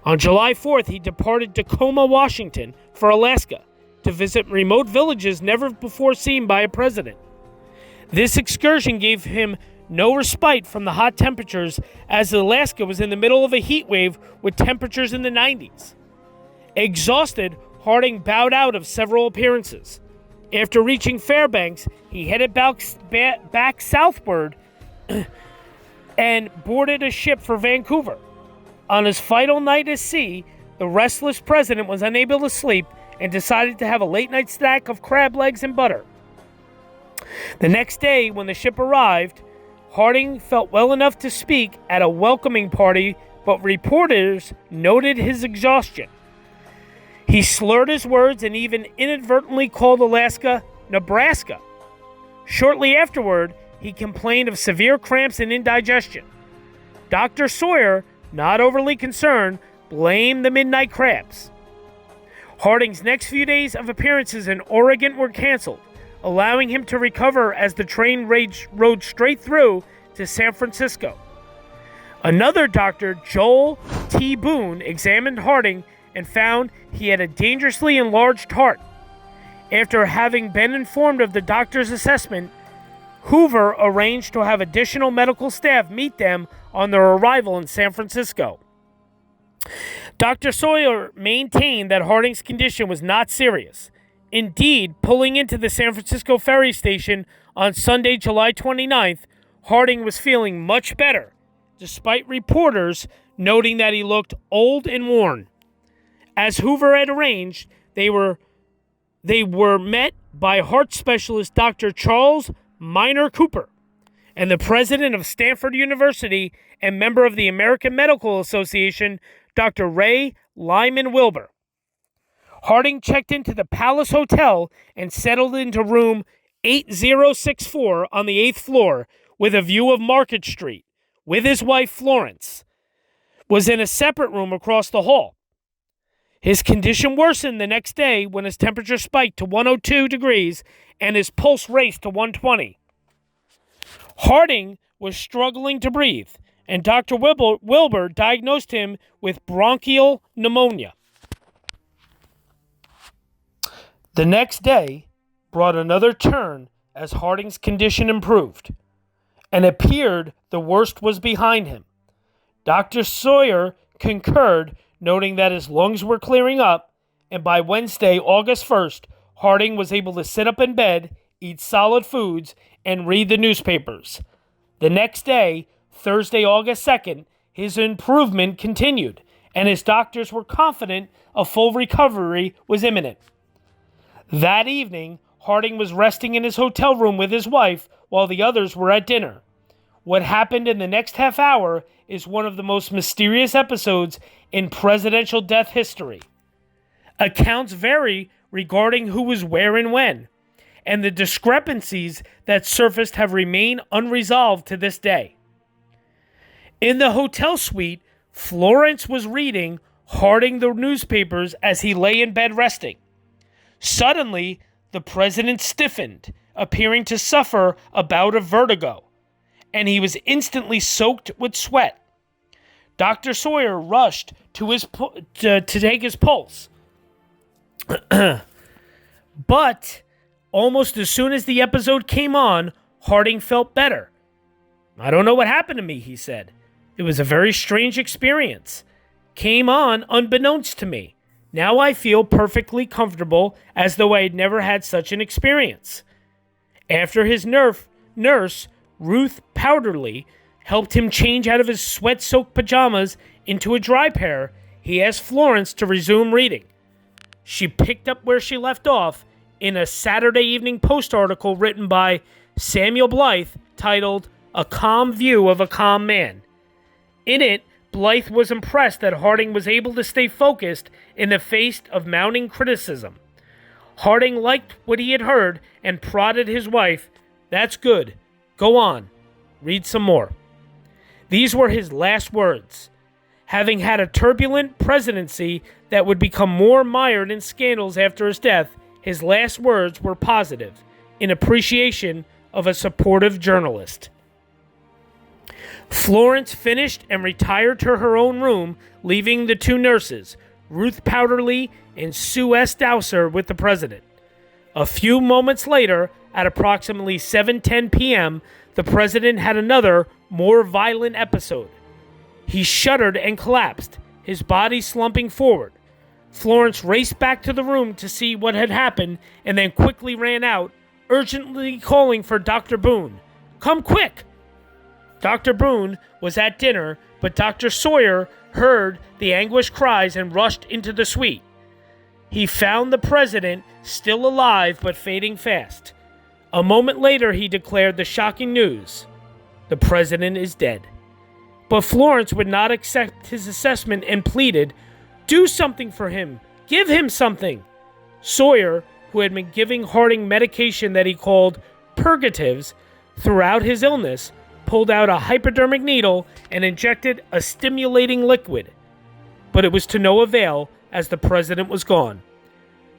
On July 4th, he departed Tacoma, Washington, for Alaska to visit remote villages never before seen by a president. This excursion gave him no respite from the hot temperatures, as Alaska was in the middle of a heat wave with temperatures in the 90s. Exhausted, Harding bowed out of several appearances. After reaching Fairbanks, he headed back southward and boarded a ship for Vancouver. On his final night at sea, the restless president was unable to sleep and decided to have a late-night snack of crab legs and butter. The next day, when the ship arrived, Harding felt well enough to speak at a welcoming party, but reporters noted his exhaustion. He slurred his words and even inadvertently called Alaska Nebraska. Shortly afterward, he complained of severe cramps and indigestion. Dr. Sawyer, not overly concerned, blamed the midnight cramps. Harding's next few days of appearances in Oregon were canceled, allowing him to recover as the train rode straight through to San Francisco. Another doctor, Joel T. Boone, examined Harding and found he had a dangerously enlarged heart. After having been informed of the doctor's assessment, Hoover arranged to have additional medical staff meet them on their arrival in San Francisco. Dr. Sawyer maintained that Harding's condition was not serious. Indeed, pulling into the San Francisco ferry station on Sunday, July 29th, Harding was feeling much better, despite reporters noting that he looked old and worn. As Hoover had arranged, they were met by heart specialist Dr. Charles Minor Cooper and the president of Stanford University and member of the American Medical Association, Dr. Ray Lyman Wilbur. Harding checked into the Palace Hotel and settled into room 8064 on the 8th floor with a view of Market Street, with his wife Florence. Was in a separate room across the hall. His condition worsened the next day when his temperature spiked to 102 degrees and his pulse raced to 120. Harding was struggling to breathe, and Dr. Wilbur diagnosed him with bronchial pneumonia. The next day brought another turn as Harding's condition improved, and appeared the worst was behind him. Dr. Sawyer concurred, noting that his lungs were clearing up, and by Wednesday, August 1st, Harding was able to sit up in bed, eat solid foods, and read the newspapers. The next day, Thursday, August 2nd, his improvement continued, and his doctors were confident a full recovery was imminent. That evening, Harding was resting in his hotel room with his wife while the others were at dinner. What happened in the next half hour is one of the most mysterious episodes in presidential death history. Accounts vary regarding who was where and when, and the discrepancies that surfaced have remained unresolved to this day. In the hotel suite, Florence was reading Harding the newspapers as he lay in bed resting. Suddenly, the president stiffened, appearing to suffer a bout of vertigo, and he was instantly soaked with sweat. Dr. Sawyer rushed to take his pulse. But almost as soon as the episode came on, Harding felt better. "I don't know what happened to me," he said. "It was a very strange experience. Came on unbeknownst to me. Now I feel perfectly comfortable, as though I had never had such an experience." After his nurse, Ruth Powderly, helped him change out of his sweat-soaked pajamas into a dry pair, he asked Florence to resume reading. She picked up where she left off in a Saturday Evening Post article written by Samuel Blythe titled "A Calm View of a Calm Man." In it, Blythe was impressed that Harding was able to stay focused in the face of mounting criticism. Harding liked what he had heard and prodded his wife. "That's good. Go on. Read some more." These were his last words. Having had a turbulent presidency that would become more mired in scandals after his death, his last words were positive, in appreciation of a supportive journalist. Florence finished and retired to her own room, leaving the two nurses, Ruth Powderly and Sue S. Dowser, with the president. A few moments later, at approximately 7:10 p.m., the president had another, more violent episode. He shuddered and collapsed, his body slumping forward. Florence raced back to the room to see what had happened and then quickly ran out, urgently calling for Dr. Boone. "Come quick!" Dr. Boone was at dinner, but Dr. Sawyer heard the anguished cries and rushed into the suite. He found the president still alive but fading fast. A moment later, he declared the shocking news: "The president is dead." But Florence would not accept his assessment and pleaded, "Do something for him. Give him something." Sawyer, who had been giving Harding medication that he called purgatives throughout his illness, pulled out a hypodermic needle and injected a stimulating liquid. But it was to no avail, as the president was gone.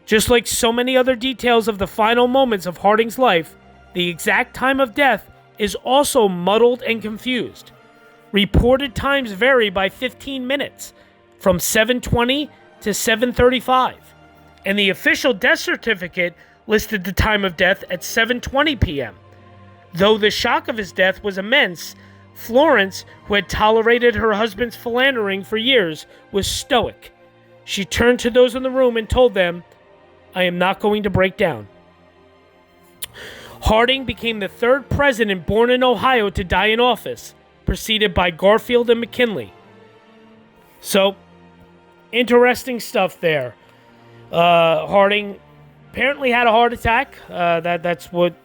Just like so many other details of the final moments of Harding's life, the exact time of death is also muddled and confused. Reported times vary by 15 minutes, from 7:20 to 7:35, and the official death certificate listed the time of death at 7:20 p.m. Though the shock of his death was immense, Florence, who had tolerated her husband's philandering for years, was stoic. She turned to those in the room and told them, "I am not going to break down." Harding became the third president born in Ohio to die in office, preceded by Garfield and McKinley. So, interesting stuff there. Harding apparently had a heart attack. That's what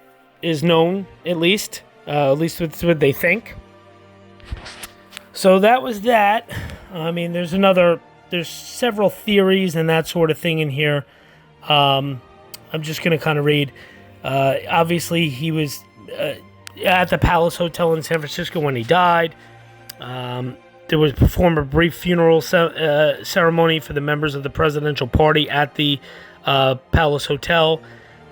is known, at least that's what they think. So that was that. I mean, there's several theories and that sort of thing in here. I'm just going to kind of read. Obviously, he was at the Palace Hotel in San Francisco when he died. There was performed a brief funeral ceremony for the members of the presidential party at the Palace Hotel.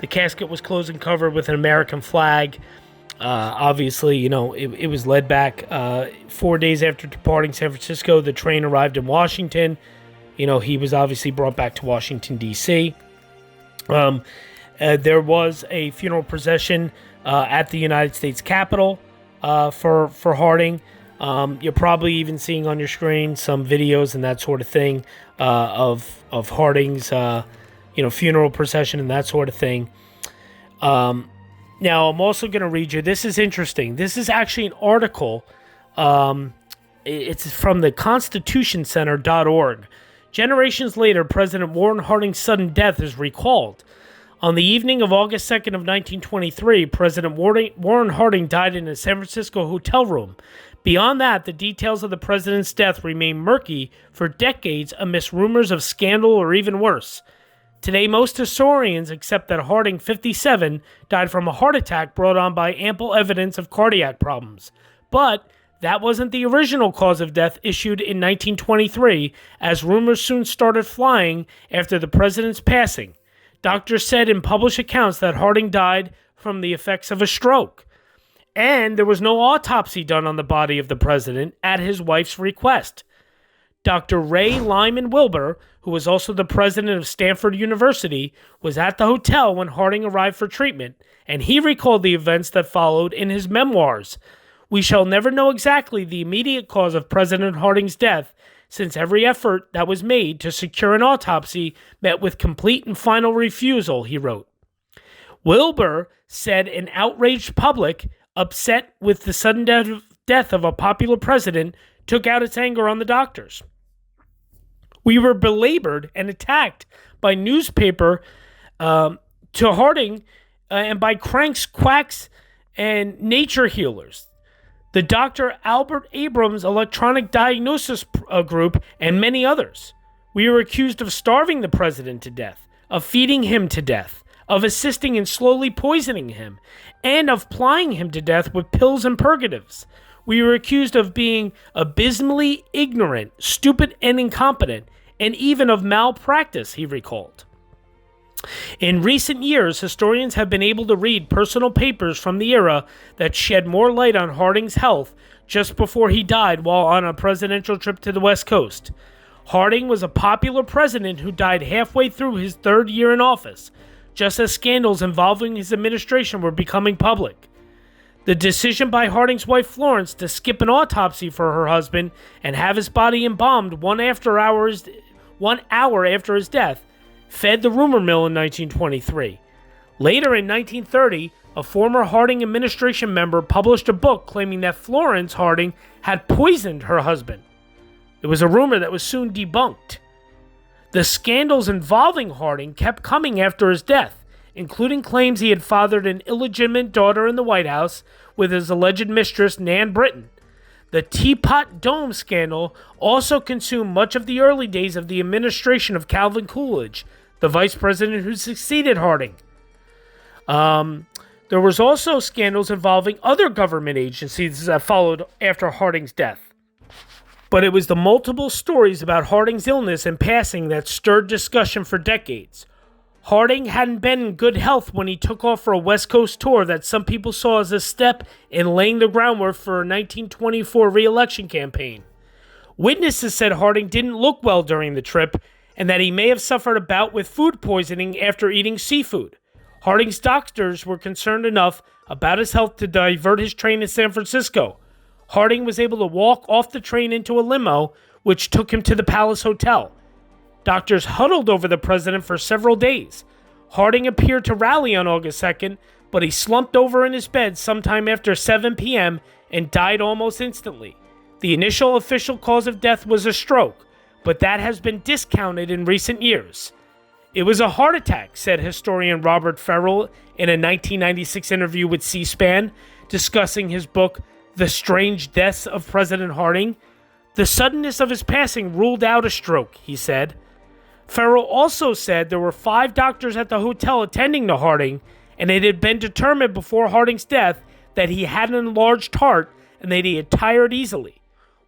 The casket was closed and covered with an American flag. Obviously, it was led back 4 days after departing San Francisco. The train arrived in Washington. He was obviously brought back to Washington, D.C. There was a funeral procession at the United States Capitol for Harding. You're probably even seeing on your screen some videos and that sort of thing of Harding's funeral procession and that sort of thing. Now, I'm also going to read you. This is interesting. This is actually an article. It's from the constitutioncenter.org. Generations later, President Warren Harding's sudden death is recalled. On the evening of August 2nd of 1923, President Warren Harding died in a San Francisco hotel room. Beyond that, the details of the president's death remain murky for decades amidst rumors of scandal or even worse. Today, most historians accept that Harding, 57, died from a heart attack brought on by ample evidence of cardiac problems. But that wasn't the original cause of death issued in 1923, as rumors soon started flying after the president's passing. Doctors said in published accounts that Harding died from the effects of a stroke. And there was no autopsy done on the body of the president at his wife's request. Dr. Ray Lyman Wilbur, who was also the president of Stanford University, was at the hotel when Harding arrived for treatment, and he recalled the events that followed in his memoirs. We shall never know exactly the immediate cause of President Harding's death, since every effort that was made to secure an autopsy met with complete and final refusal, he wrote. Wilbur said an outraged public, upset with the sudden death of a popular president, took out its anger on the doctors. We were belabored and attacked by newspaper to Harding and by cranks, quacks, and nature healers. The Dr. Albert Abrams Electronic Diagnosis Group, and many others. We were accused of starving the president to death, of feeding him to death, of assisting in slowly poisoning him, and of plying him to death with pills and purgatives. We were accused of being abysmally ignorant, stupid, and incompetent, and even of malpractice, he recalled. In recent years, historians have been able to read personal papers from the era that shed more light on Harding's health just before he died while on a presidential trip to the West Coast. Harding was a popular president who died halfway through his third year in office, just as scandals involving his administration were becoming public. The decision by Harding's wife Florence to skip an autopsy for her husband and have his body embalmed 1 hour after his death fed the rumor mill in 1923. Later in 1930, a former Harding administration member published a book claiming that Florence Harding had poisoned her husband. It was a rumor that was soon debunked. The scandals involving Harding kept coming after his death, including claims he had fathered an illegitimate daughter in the White House with his alleged mistress, Nan Britton. The Teapot Dome scandal also consumed much of the early days of the administration of Calvin Coolidge, the vice president who succeeded Harding. There was also scandals involving other government agencies that followed after Harding's death. But it was the multiple stories about Harding's illness and passing that stirred discussion for decades. Harding hadn't been in good health when he took off for a West Coast tour that some people saw as a step in laying the groundwork for a 1924 re-election campaign. Witnesses said Harding didn't look well during the trip and that he may have suffered a bout with food poisoning after eating seafood. Harding's doctors were concerned enough about his health to divert his train to San Francisco. Harding was able to walk off the train into a limo, which took him to the Palace Hotel. Doctors huddled over the president for several days. Harding appeared to rally on August 2nd, but he slumped over in his bed sometime after 7 p.m. and died almost instantly. The initial official cause of death was a stroke, but that has been discounted in recent years. It was a heart attack, said historian Robert Farrell in a 1996 interview with C-SPAN, discussing his book, The Strange Deaths of President Harding. The suddenness of his passing ruled out a stroke, he said. Farrell also said there were 5 doctors at the hotel attending to Harding, and it had been determined before Harding's death that he had an enlarged heart and that he had tired easily.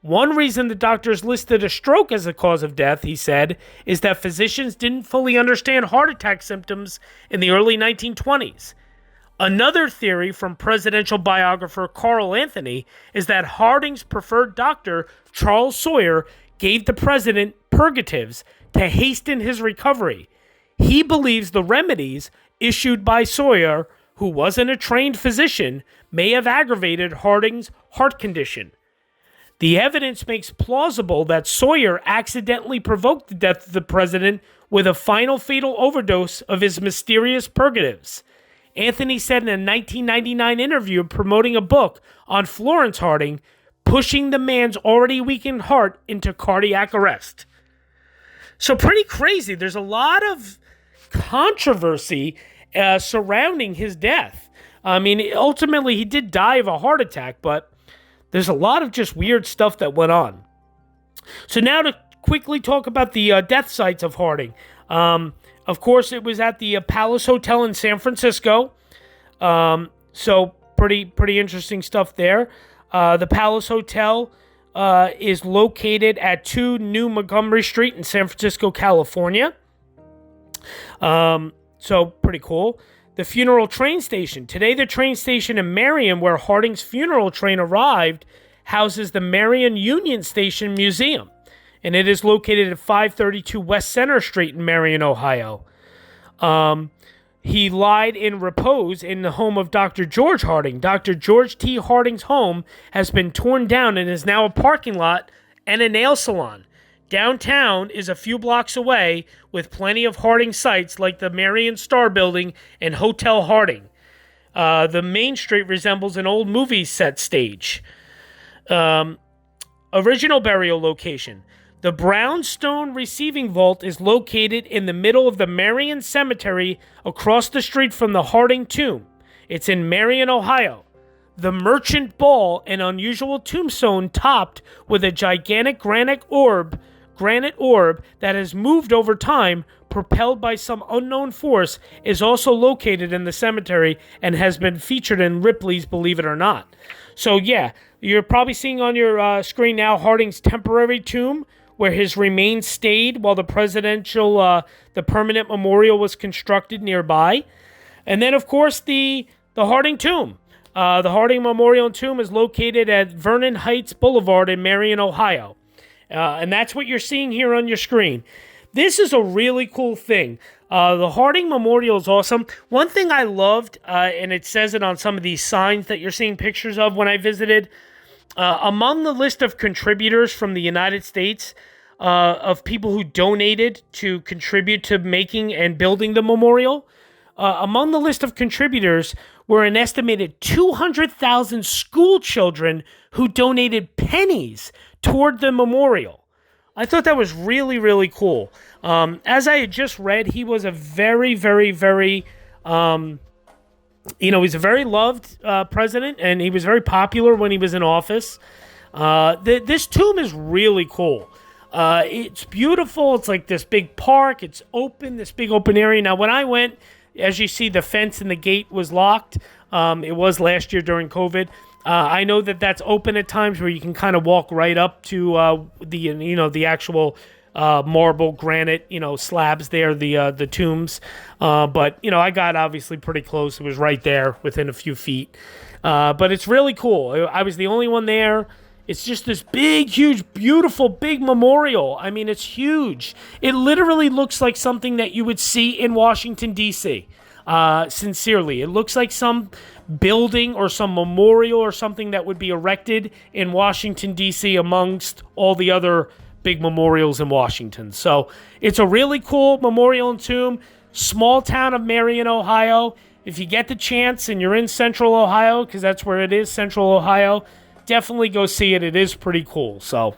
One reason the doctors listed a stroke as a cause of death, he said, is that physicians didn't fully understand heart attack symptoms in the early 1920s. Another theory from presidential biographer Carl Anthony is that Harding's preferred doctor, Charles Sawyer, gave the president purgatives to hasten his recovery. He believes the remedies issued by Sawyer, who wasn't a trained physician, may have aggravated Harding's heart condition. The evidence makes plausible that Sawyer accidentally provoked the death of the president with a final fatal overdose of his mysterious purgatives. Anthony said in a 1999 interview promoting a book on Florence Harding, pushing the man's already weakened heart into cardiac arrest. So pretty crazy. There's a lot of controversy surrounding his death. I mean, ultimately he did die of a heart attack, but there's a lot of just weird stuff that went on. So now to quickly talk about the death sites of Harding. Of course, it was at the Palace Hotel in San Francisco. So pretty interesting stuff there. The Palace Hotel is located at 2 New Montgomery Street in San Francisco, California. So pretty cool. The funeral train station. Today, the train station in Marion, where Harding's funeral train arrived, houses the Marion Union Station Museum, and it is located at 532 West Center Street in Marion, Ohio. He lied in repose in the home of Dr. George Harding. Dr. George T. Harding's home has been torn down and is now a parking lot and a nail salon. Downtown is a few blocks away with plenty of Harding sites like the Marion Star Building and Hotel Harding. The main street resembles an old movie set stage. Original burial location. The brownstone receiving vault is located in the middle of the Marion Cemetery across the street from the Harding tomb. It's in Marion, Ohio. The Merchant Ball, an unusual tombstone topped with a gigantic granite orb that has moved over time, propelled by some unknown force, is also located in the cemetery and has been featured in Ripley's Believe It or Not. So yeah, you're probably seeing on your screen now Harding's temporary tomb, where his remains stayed while the permanent memorial was constructed nearby. And then, of course, the Harding tomb. The Harding Memorial and Tomb is located at Vernon Heights Boulevard in Marion, Ohio. And that's what you're seeing here on your screen. This is a really cool thing. The Harding Memorial is awesome. One thing I loved, and it says it on some of these signs that you're seeing pictures of when I visited, among the list of contributors from the United States, of people who donated to contribute to making and building the memorial, among the list of contributors were an estimated 200,000 school children who donated pennies toward the memorial. I thought that was really, really cool. As I had just read, he was a very, very, very, he's a very loved president, and he was very popular when he was in office. This tomb is really cool. It's beautiful. It's like this big park. It's open, this big open area. Now, when I went, as you see, the fence and the gate was locked. It was last year during COVID. I know that that's open at times where you can kind of walk right up to the actual marble granite slabs there, the tombs. But I got obviously pretty close. It was right there within a few feet. But it's really cool. I was the only one there. It's just this big, huge, beautiful, big memorial. I mean, it's huge. It literally looks like something that you would see in Washington, D.C. Sincerely. It looks like some building or some memorial or something that would be erected in Washington, D.C. amongst all the other big memorials in Washington. So it's a really cool memorial and tomb. small town of Marion, Ohio. If you get the chance and you're in Central Ohio, because that's where it is, Central Ohio, definitely go see it. It is pretty cool. So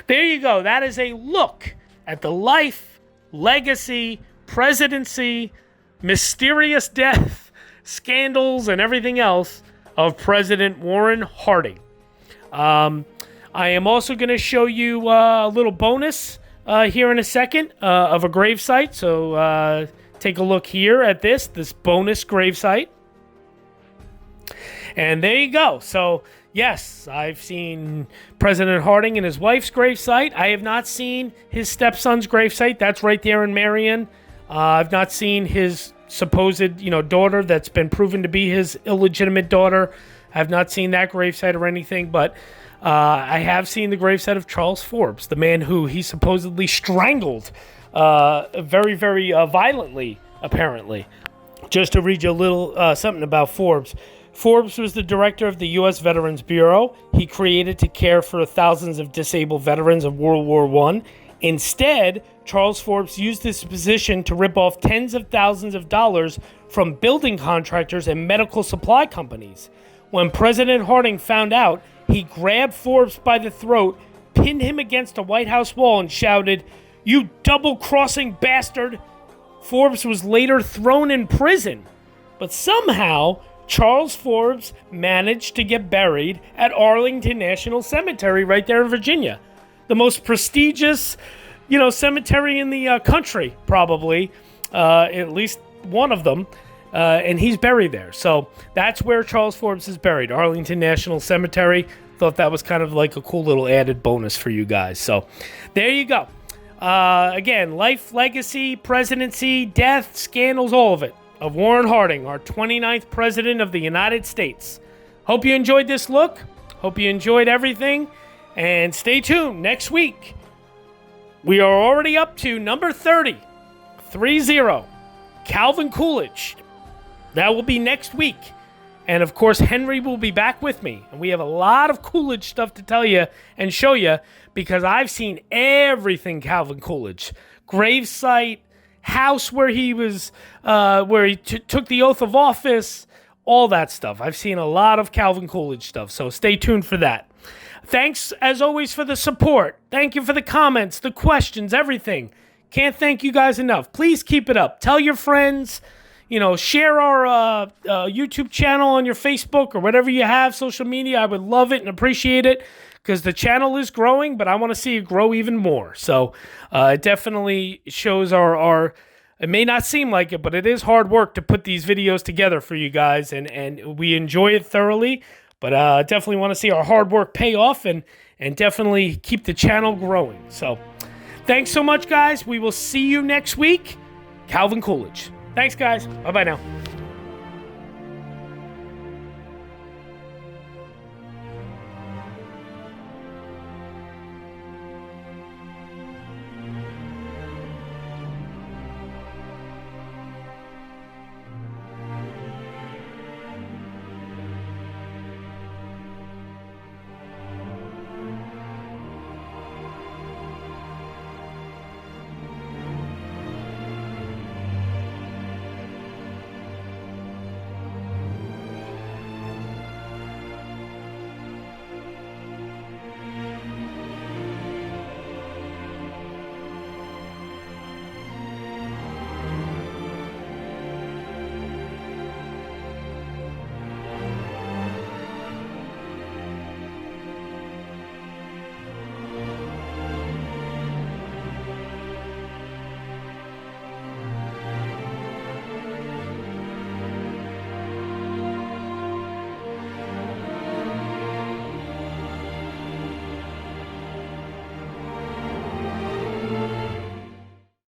there you go. That is a look at the life, legacy, presidency, mysterious death, scandals, and everything else of President Warren Harding. I am also going to show you a little bonus here in a second of a gravesite. So take a look here at this bonus gravesite. And there you go. So yes, I've seen President Harding and his wife's gravesite. I have not seen his stepson's gravesite. That's right there in Marion. I've not seen his supposed, daughter that's been proven to be his illegitimate daughter. I've not seen that gravesite or anything, but I have seen the gravesite of Charles Forbes, the man who he supposedly strangled very, very violently, apparently. Just to read you a little something about Forbes. Forbes was the director of the U.S. Veterans Bureau. He created to care for thousands of disabled veterans of World War I. Instead, Charles Forbes used this position to rip off tens of thousands of dollars from building contractors and medical supply companies. When President Harding found out, he grabbed Forbes by the throat, pinned him against a White House wall, and shouted, "You double-crossing bastard!" Forbes was later thrown in prison, but somehow Charles Forbes managed to get buried at Arlington National Cemetery right there in Virginia. The most prestigious, cemetery in the country, probably, at least one of them. And he's buried there. So that's where Charles Forbes is buried, Arlington National Cemetery. Thought that was kind of like a cool little added bonus for you guys. So there you go. Again, life, legacy, presidency, death, scandals, all of it, of Warren Harding, our 29th president of the United States. Hope you enjoyed this look. Hope you enjoyed everything. And stay tuned next week. We are already up to number 30, 3-0, Calvin Coolidge. That will be next week. And, of course, Henry will be back with me. And we have a lot of Coolidge stuff to tell you and show you because I've seen everything Calvin Coolidge. Gravesite, house where he was, where he took the oath of office, all that stuff. I've seen a lot of Calvin Coolidge stuff, so stay tuned for that. Thanks, as always, for the support. Thank you for the comments, the questions, everything. Can't thank you guys enough. Please keep it up. Tell your friends. Share our YouTube channel on your Facebook or whatever you have, social media. I would love it and appreciate it because the channel is growing, but I want to see it grow even more. So it definitely shows our it may not seem like it, but it is hard work to put these videos together for you guys, and we enjoy it thoroughly. But definitely want to see our hard work pay off and definitely keep the channel growing. So thanks so much, guys. We will see you next week. Calvin Coolidge. Thanks, guys. Bye-bye now.